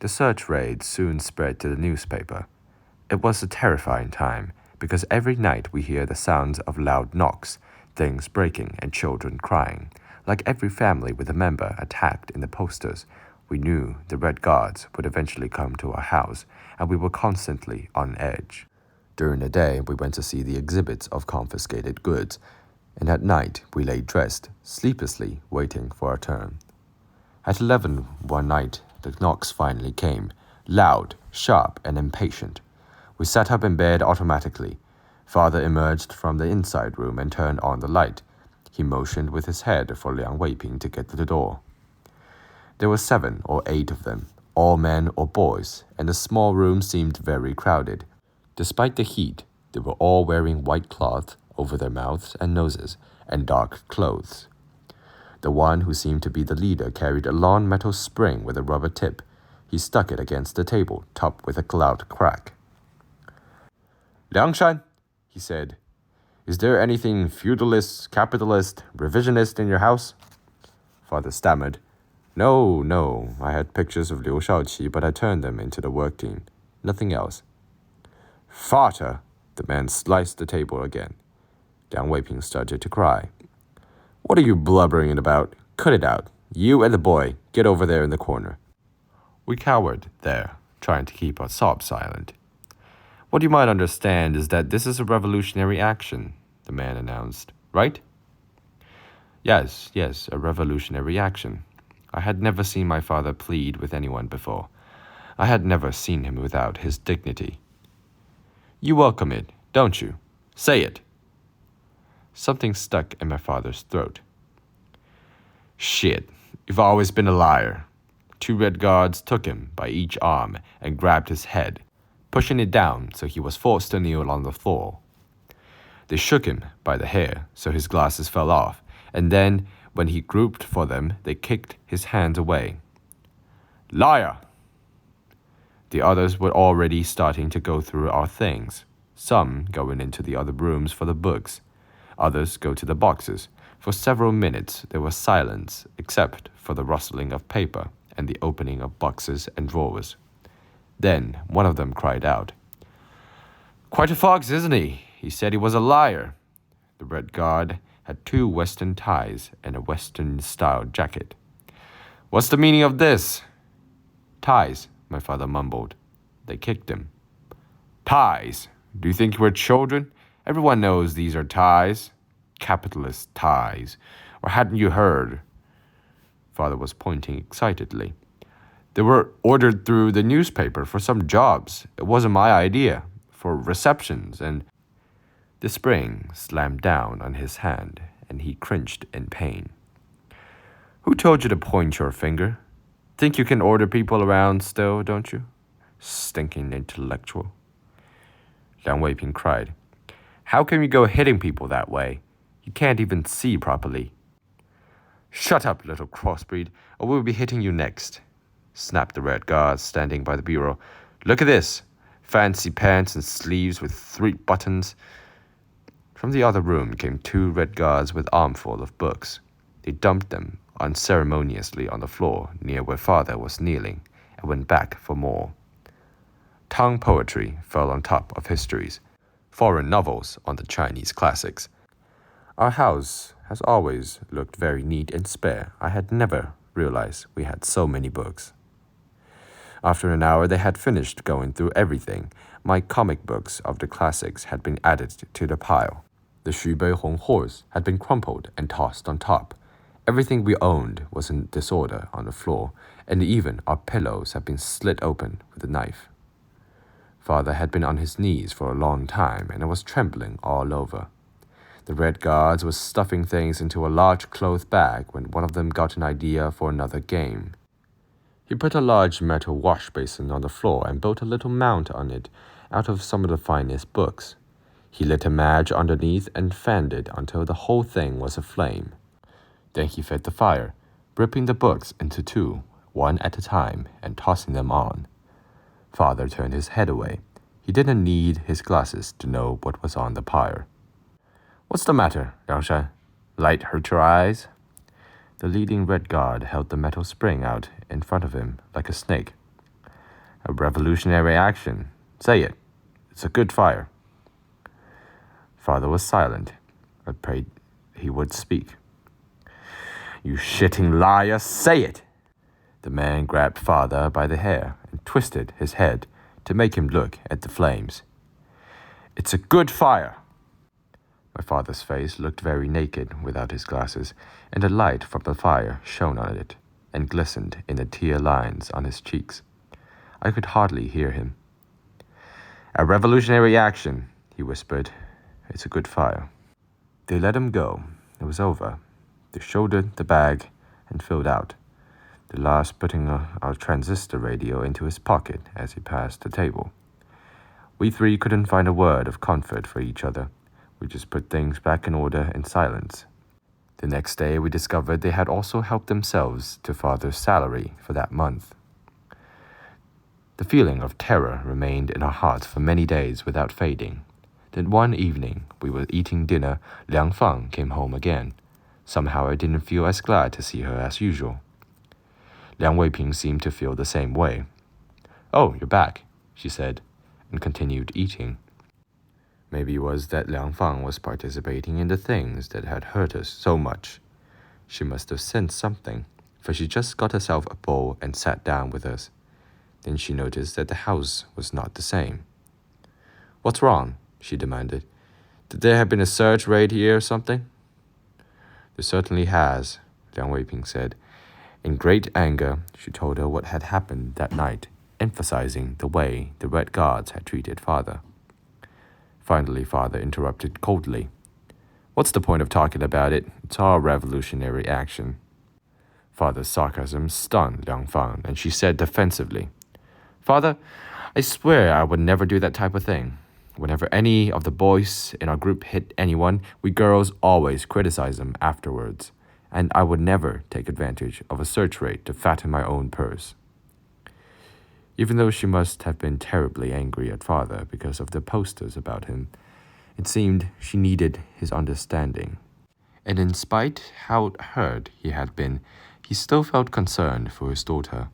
The search raid soon spread to the newspaper. It was a terrifying time because every night we hear the sounds of loud knocks, things breaking, and children crying. Like every family with a member attacked in the posters, we knew the Red Guards would eventually come to our house, and we were constantly on edge. During the day, we went to see the exhibits of confiscated goods, and at night we lay dressed, sleeplessly waiting for our turn. At 11 one night, the knocks finally came, loud, sharp, and impatient. We sat up in bed automatically. Father emerged from the inside room and turned on the light. He motioned with his head for Liang to get to the door. There were 7 or 8 of them, all men or boys, and the small room seemed very crowded. Despite the heat, they were all wearing white cloth over their mouths and noses, and dark clothes. The one who seemed to be the leader carried a long metal spring with a rubber tip. He stuck it against the table, topped with a loud crack. "Liangshan," he said, "is there anything feudalist, capitalist, revisionist in your house?" Father stammered. No, I had pictures of Liu Shaoqi, but I turned them into the work team. Nothing else." "Vater!" The man sliced the table again. Liang Weiping started to cry. "What are you blubbering about? Cut it out. You and the boy, get over there in the corner." We cowered there, trying to keep our sobs silent. "What you might understand is that this is a revolutionary action," the man announced. "Right?" Yes, a revolutionary action. I had never seen my father plead with anyone before. I had never seen him without his dignity. "You welcome it, don't you? Say it." Something stuck in my father's throat. "Shit, you've always been a liar." 2 Red Guards took him by each arm and grabbed his head, pushing it down so he was forced to kneel on the floor. They shook him by the hair so his glasses fell off, and then, when he groped for them, they kicked his hands away. "Liar!" The others were already starting to go through our things, some going into the other rooms for the books, others go to the boxes. For several minutes there was silence except for the rustling of paper and the opening of boxes and drawers. Then one of them cried out. "Quite a fox, isn't he? He said he was a liar." The Red Guard had 2 Western ties and a Western-style jacket. "What's the meaning of this?" "Ties," my father mumbled. They kicked him. "Ties? Do you think we're children? Everyone knows these are ties. Capitalist ties. Or hadn't you heard?" Father was pointing excitedly. "They were ordered through the newspaper for some jobs. It wasn't my idea. For receptions and..." The spring slammed down on his hand, and he cringed in pain. "Who told you to point your finger? Think you can order people around still, don't you? Stinking intellectual." Liang Weiping cried. "How can you go hitting people that way? You can't even see properly." "Shut up, little crossbreed, or we'll be hitting you next," snapped the Red Guard standing by the bureau. "Look at this. Fancy pants and sleeves with 3 buttons. From the other room came 2 Red Guards with armful of books. They dumped them unceremoniously on the floor near where Father was kneeling and went back for more. Tang poetry fell on top of histories, foreign novels on the Chinese classics. Our house has always looked very neat and spare. I had never realized we had so many books. After an hour, they had finished going through everything. My comic books of the classics had been added to the pile. The Shapiro horse had been crumpled and tossed on top. Everything we owned was in disorder on the floor, and even our pillows had been slit open with a knife. Father had been on his knees for a long time, and I was trembling all over. The Red Guards were stuffing things into a large cloth bag when one of them got an idea for another game. He put a large metal wash basin on the floor and built a little mount on it out of some of the finest books. He lit a match underneath and fanned it until the whole thing was aflame. Then he fed the fire, ripping the books into 2, one at a time, and tossing them on. Father turned his head away. He didn't need his glasses to know what was on the pyre. "What's the matter, Liangshan? Light hurt your eyes?" The leading Red Guard held the metal spring out in front of him like a snake. A revolutionary action. Say it. It's a good fire. Father was silent. I prayed he would speak. You shitting liar, say it! The man grabbed Father by the hair and twisted his head to make him look at the flames. It's a good fire! My father's face looked very naked without his glasses, and the light from the fire shone on it and glistened in the tear lines on his cheeks. I could hardly hear him. A revolutionary action, he whispered. It's a good fire. They let him go. It was over. They shouldered the bag and filled out, the last putting our transistor radio into his pocket as he passed the table. We three couldn't find a word of comfort for each other. We just put things back in order in silence. The next day we discovered they had also helped themselves to Father's salary for that month. The feeling of terror remained in our hearts for many days without fading. Then one evening, we were eating dinner, Liang came home again. Somehow I didn't feel as glad to see her as usual. Liang Weiping seemed to feel the same way. Oh, you're back, she said, and continued eating. Maybe it was that Liang Fang was participating in the things that had hurt us so much. She must have sensed something, for she just got herself a bowl and sat down with us. Then she noticed that the house was not the same. What's wrong? She demanded. Did there have been a search raid here or something? There certainly has, Liang Weiping said. In great anger, she told her what had happened that night, emphasizing the way the Red Guards had treated Father. Finally, Father interrupted coldly. What's the point of talking about it? It's our revolutionary action. Father's sarcasm stunned Liang Fang, and she said defensively, Father, I swear I would never do that type of thing. Whenever any of the boys in our group hit anyone, we girls always criticize them afterwards, and I would never take advantage of a search raid to fatten my own purse. Even though she must have been terribly angry at Father because of the posters about him, it seemed she needed his understanding. And in spite how hurt he had been, he still felt concerned for his daughter.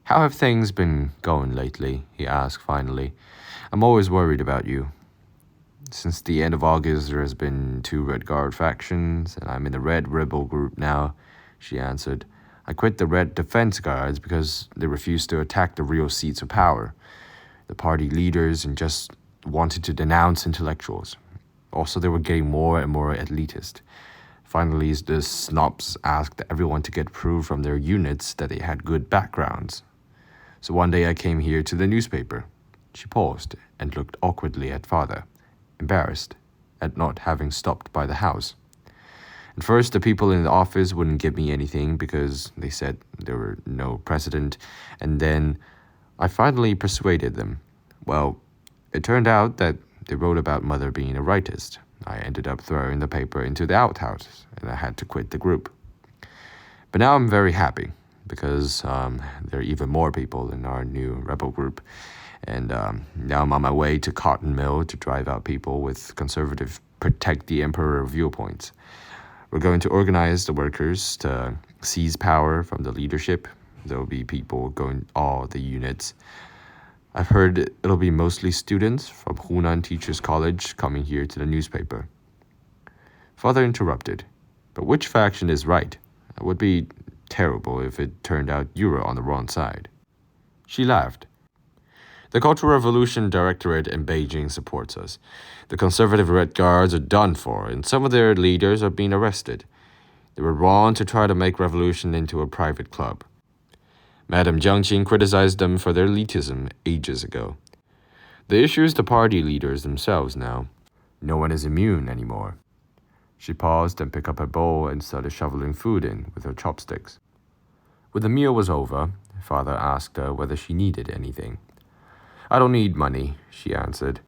How have things been going lately? He asked finally. I'm always worried about you. Since the end of August, there has been 2 Red Guard factions, and I'm in the Red Rebel group now, she answered. I quit the Red Defense Guards because they refused to attack the real seats of power, the party leaders, and just wanted to denounce intellectuals. Also, they were getting more and more elitist. Finally, the snobs asked everyone to get proof from their units that they had good backgrounds. So one day I came here to the newspaper. She paused and looked awkwardly at Father, embarrassed at not having stopped by the house. At first, the people in the office wouldn't give me anything because they said there were no president, and then I finally persuaded them. Well, it turned out that they wrote about Mother being a rightist. I ended up throwing the paper into the outhouse, and I had to quit the group. But now I'm very happy because there are even more people in our new rebel group. And now I'm on my way to Cotton Mill to drive out people with conservative protect the emperor viewpoints. We're going to organize the workers to seize power from the leadership. There will be people going all the units. I've heard it'll be mostly students from Hunan Teachers College coming here to the newspaper. Father interrupted. But which faction is right? It would be terrible if it turned out you were on the wrong side. She laughed. The Cultural Revolution Directorate in Beijing supports us. The conservative Red Guards are done for, and some of their leaders are being arrested. They were wrong to try to make revolution into a private club. Madame Jiangqing criticized them for their elitism ages ago. The issue is the party leaders themselves now. No one is immune anymore. She paused and picked up her bowl and started shoveling food in with her chopsticks. When the meal was over, Father asked her whether she needed anything. I don't need money, she answered.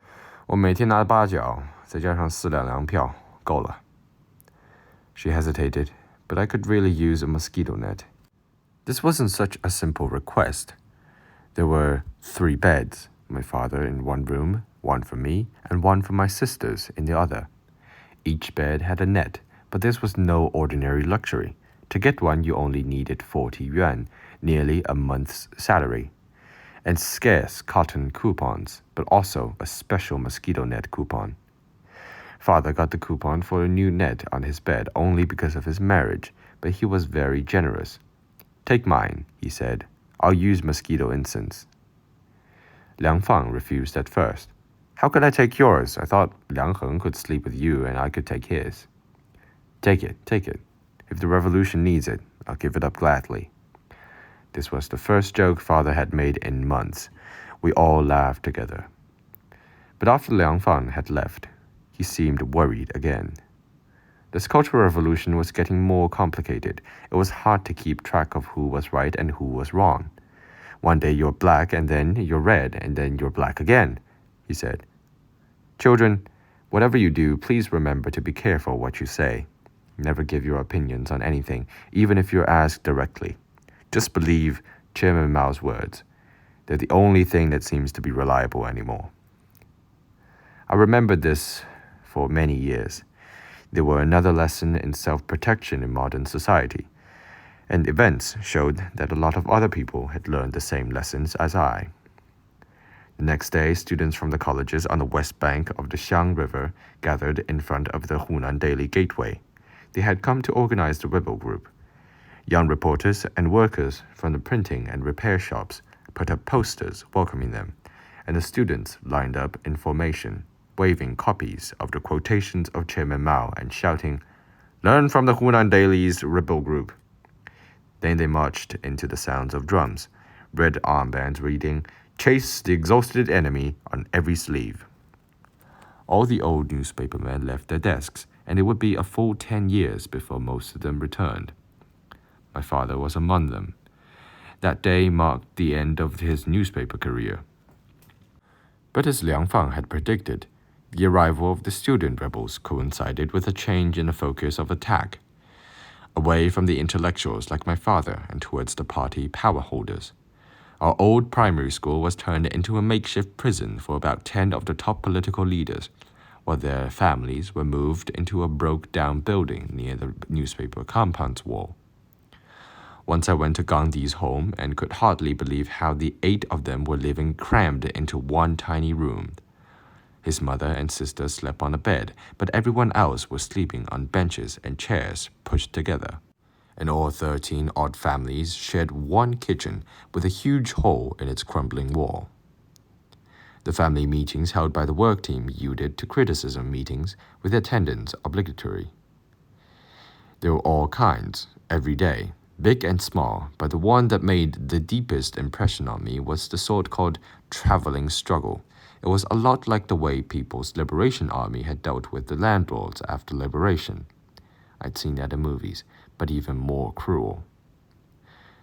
我每天拿8角，再加上4两粮票，够了. She hesitated, but I could really use a mosquito net. This wasn't such a simple request. There were 3 beds, my father in one room, one for me, and one for my sisters in the other. Each bed had a net, but this was no ordinary luxury. To get one, you only needed 40 yuan, nearly a month's salary. and scarce cotton coupons, but also a special mosquito net coupon. Father got the coupon for a new net on his bed only because of his marriage, but he was very generous. "Take mine," he said. "I'll use mosquito incense." Liang Fang refused at first. "How could I take yours? I thought Liang Heng could sleep with you and I could take his." Take it. If the revolution needs it, I'll give it up gladly." This was the first joke Father had made in months. We all laughed together. But after Liang Fang had left, he seemed worried again. This Cultural Revolution was getting more complicated. It was hard to keep track of who was right and who was wrong. "One day you're black, and then you're red, and then you're black again," he said. "Children, whatever you do, please remember to be careful what you say. Never give your opinions on anything, even if you're asked directly. Just believe Chairman Mao's words. They're the only thing that seems to be reliable anymore." I remembered this for many years. They were another lesson in self-protection in modern society, and events showed that a lot of other people had learned the same lessons as I. The next day, students from the colleges on the west bank of the Xiang River gathered in front of the Hunan Daily Gateway. They had come to organize the rebel group. Young reporters and workers from the printing and repair shops put up posters welcoming them, and the students lined up in formation, waving copies of the quotations of Chairman Mao and shouting, "Learn from the Hunan Daily's rebel group." Then they marched into the sounds of drums, red armbands reading, "Chase the exhausted enemy" on every sleeve. All the old newspapermen left their desks, and it would be a full 10 years before most of them returned. My father was among them. That day marked the end of his newspaper career. But as Liang Fang had predicted, the arrival of the student rebels coincided with a change in the focus of attack, away from the intellectuals like my father and towards the party power holders. Our old primary school was turned into a makeshift prison for about 10 of the top political leaders, while their families were moved into a broke-down building near the newspaper compound's wall. Once I went to Gandhi's home and could hardly believe how the 8 of them were living crammed into one tiny room. His mother and sister slept on a bed, but everyone else was sleeping on benches and chairs pushed together. And all 13 odd families shared one kitchen with a huge hole in its crumbling wall. The family meetings held by the work team yielded to criticism meetings with attendance obligatory. There were all kinds, every day, big and small, but the one that made the deepest impression on me was the sort called traveling struggle. It was a lot like the way People's Liberation Army had dealt with the landlords after liberation. I'd seen that in movies, but even more cruel.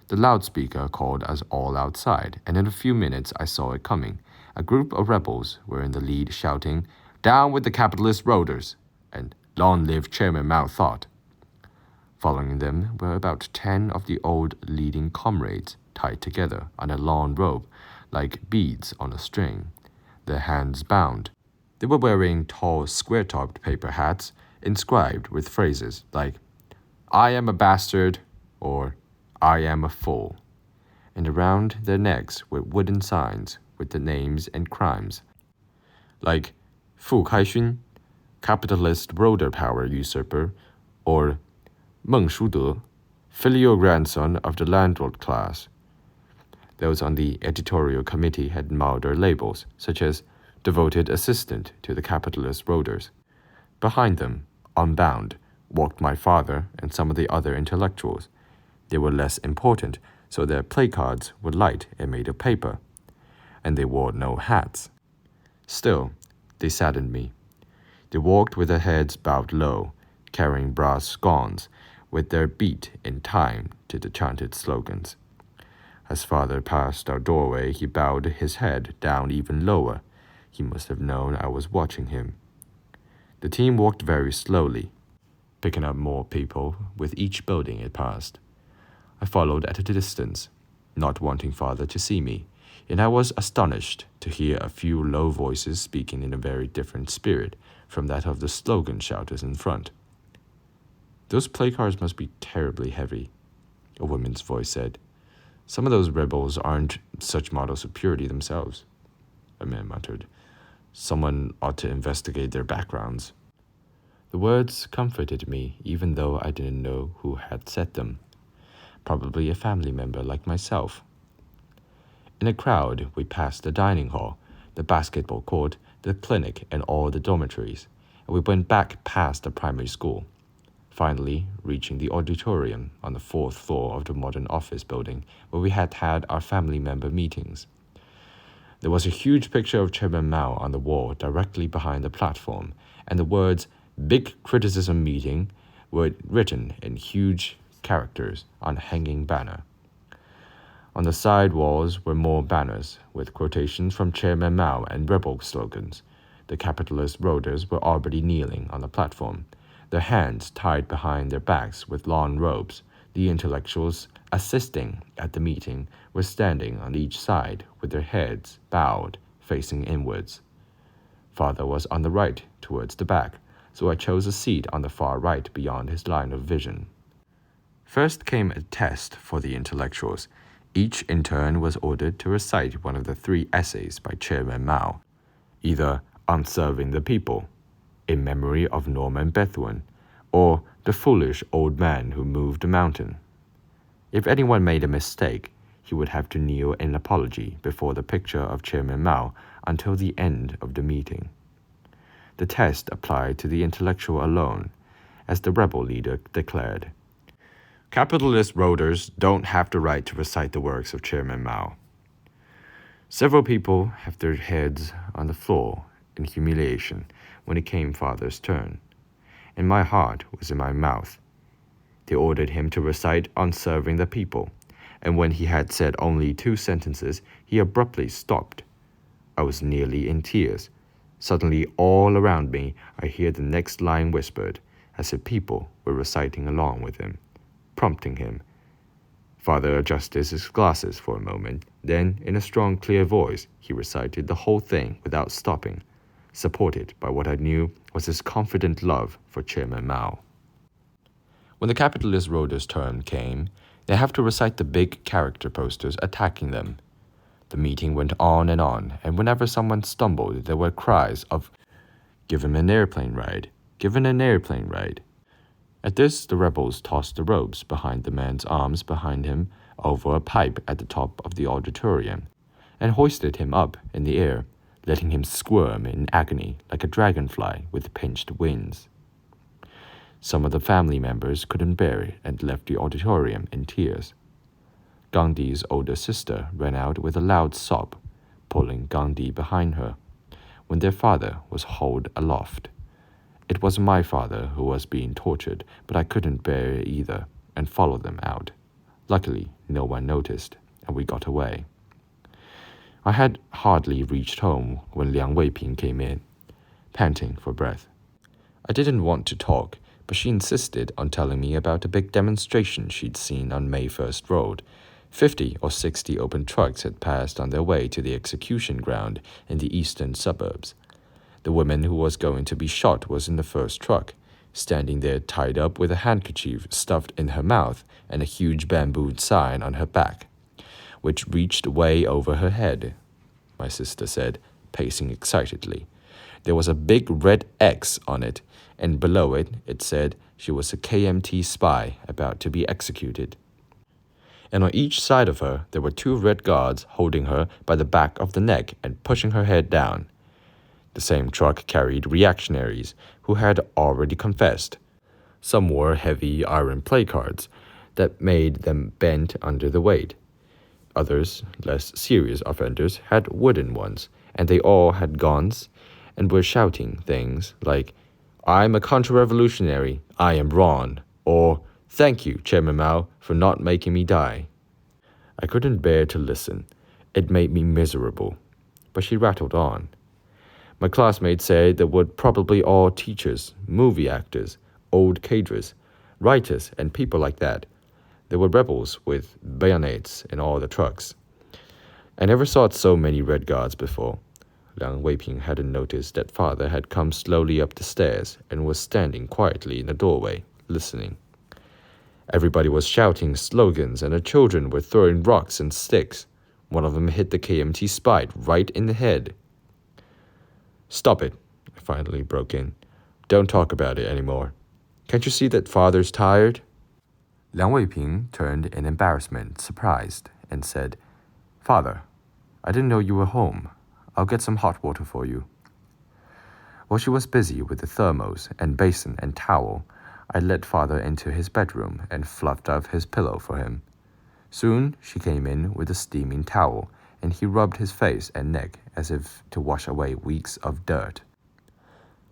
The loudspeaker called us all outside, and in a few minutes I saw it coming. A group of rebels were in the lead shouting, "Down with the capitalist roaders!" and "Long live Chairman Mao Thought!" Following them were about 10 of the old leading comrades tied together on a long rope like beads on a string, their hands bound. They were wearing tall, square-topped paper hats inscribed with phrases like, "I am a bastard," or "I am a fool," and around their necks were wooden signs with the names and crimes, like Fu Kaixun, capitalist roader power usurper, or Meng Shude, filial grandson of the landlord class. Those on the editorial committee had milder labels, such as devoted assistant to the capitalist roaders. Behind them, unbound, walked my father and some of the other intellectuals. They were less important, so their placards were light and made of paper, and they wore no hats. Still, they saddened me. They walked with their heads bowed low, carrying brass scones, with their beat in time to the chanted slogans. As father passed our doorway, he bowed his head down even lower. He must have known I was watching him. The team walked very slowly, picking up more people with each building it passed. I followed at a distance, not wanting father to see me, and I was astonished to hear a few low voices speaking in a very different spirit from that of the slogan shouters in front. "Those placards must be terribly heavy," a woman's voice said. Some of those rebels aren't such models of purity themselves, a man muttered. Someone ought to investigate their backgrounds. The words comforted me, even though I didn't know who had said them. Probably a family member like myself. In a crowd, we passed the dining hall, the basketball court, the clinic, and all the dormitories, and we went back past the primary school, finally reaching the auditorium on the 4th floor of the modern office building where we had had our family member meetings. There was a huge picture of Chairman Mao on the wall directly behind the platform, and the words "Big Criticism Meeting" were written in huge characters on a hanging banner. On the side walls were more banners with quotations from Chairman Mao and rebel slogans. The capitalist roaders were already kneeling on the platform, their hands tied behind their backs with long robes. The intellectuals assisting at the meeting were standing on each side with their heads bowed, facing inwards. Father was on the right, towards the back, so I chose a seat on the far right beyond his line of vision. First came a test for the intellectuals. Each intern was ordered to recite one of the 3 essays by Chairman Mao, either On Serving the People, In Memory of Norman Bethune, or The Foolish Old Man Who Moved the Mountain. If anyone made a mistake, he would have to kneel in apology before the picture of Chairman Mao until the end of the meeting. The test applied to the intellectual alone, as the rebel leader declared. Capitalist roaders don't have the right to recite the works of Chairman Mao. Several people have their heads on the floor in humiliation when it came Father's turn, and my heart was in my mouth. They ordered him to recite On Serving the People, and when he had said only 2 sentences, he abruptly stopped. I was nearly in tears. Suddenly, all around me, I hear the next line whispered, as if people were reciting along with him, prompting him. Father adjusted his glasses for a moment. Then, in a strong, clear voice, he recited the whole thing without stopping, supported by what I knew was his confident love for Chairman Mao. When the capitalist roaders' turn came, they have to recite the big character posters attacking them. The meeting went on, and whenever someone stumbled, there were cries of, "Give him an airplane ride! Give him an airplane ride!" At this, the rebels tossed the ropes behind the man's arms behind him over a pipe at the top of the auditorium, and hoisted him up in the air, letting him squirm in agony like a dragonfly with pinched wings. Some of the family members couldn't bear it and left the auditorium in tears. Gandhi's older sister ran out with a loud sob, pulling Gandhi behind her, when their father was hauled aloft. It was my father who was being tortured, but I couldn't bear it either, and followed them out. Luckily, no one noticed, and we got away. I had hardly reached home when Liang came in, panting for breath. I didn't want to talk, but she insisted on telling me about a big demonstration she'd seen on Mayfirst Road. 50 or 60 open trucks had passed on their way to the execution ground in the eastern suburbs. The woman who was going to be shot was in the first truck, standing there tied up with a handkerchief stuffed in her mouth and a huge bamboo sign on her back, which reached way over her head, my sister said, pacing excitedly. There was a big red X on it, and below it, it said she was a KMT spy about to be executed. And on each side of her, there were 2 red guards holding her by the back of the neck and pushing her head down. The same truck carried reactionaries who had already confessed. Some wore heavy iron placards that made them bend under the weight. Others, less serious offenders, had wooden ones, and they all had guns and were shouting things like, "I'm a counter-revolutionary, I am wrong," or "Thank you, Chairman Mao, for not making me die." I couldn't bear to listen. It made me miserable. But she rattled on. My classmates said they were probably all teachers, movie actors, old cadres, writers, and people like that. There were rebels with bayonets in all the trucks. I never saw so many red guards before. Liang Weiping hadn't noticed that father had come slowly up the stairs and was standing quietly in the doorway, listening. Everybody was shouting slogans, and the children were throwing rocks and sticks. One of them hit the KMT spy right in the head. "Stop it," I finally broke in. "Don't talk about it anymore. Can't you see that father's tired?" Liang Weiping turned in embarrassment, surprised, and said, "Father, I didn't know you were home. I'll get some hot water for you." While she was busy with the thermos and basin and towel, I led father into his bedroom and fluffed up his pillow for him. Soon she came in with a steaming towel, and he rubbed his face and neck as if to wash away weeks of dirt.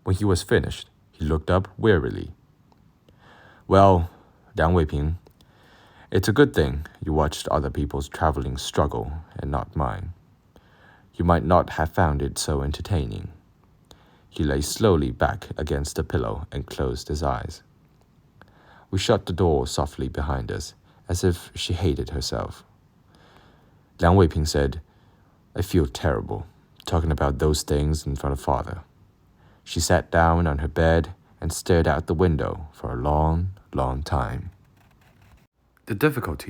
When he was finished, he looked up wearily. "Well, Liang Weiping, it's a good thing you watched other people's traveling struggle and not mine. You might not have found it so entertaining." He lay slowly back against the pillow and closed his eyes. We shut the door softly behind us, as if she hated herself. Liang Weiping said, "I feel terrible, talking about those things in front of father." She sat down on her bed and stared out the window for a long, long time. The difficulty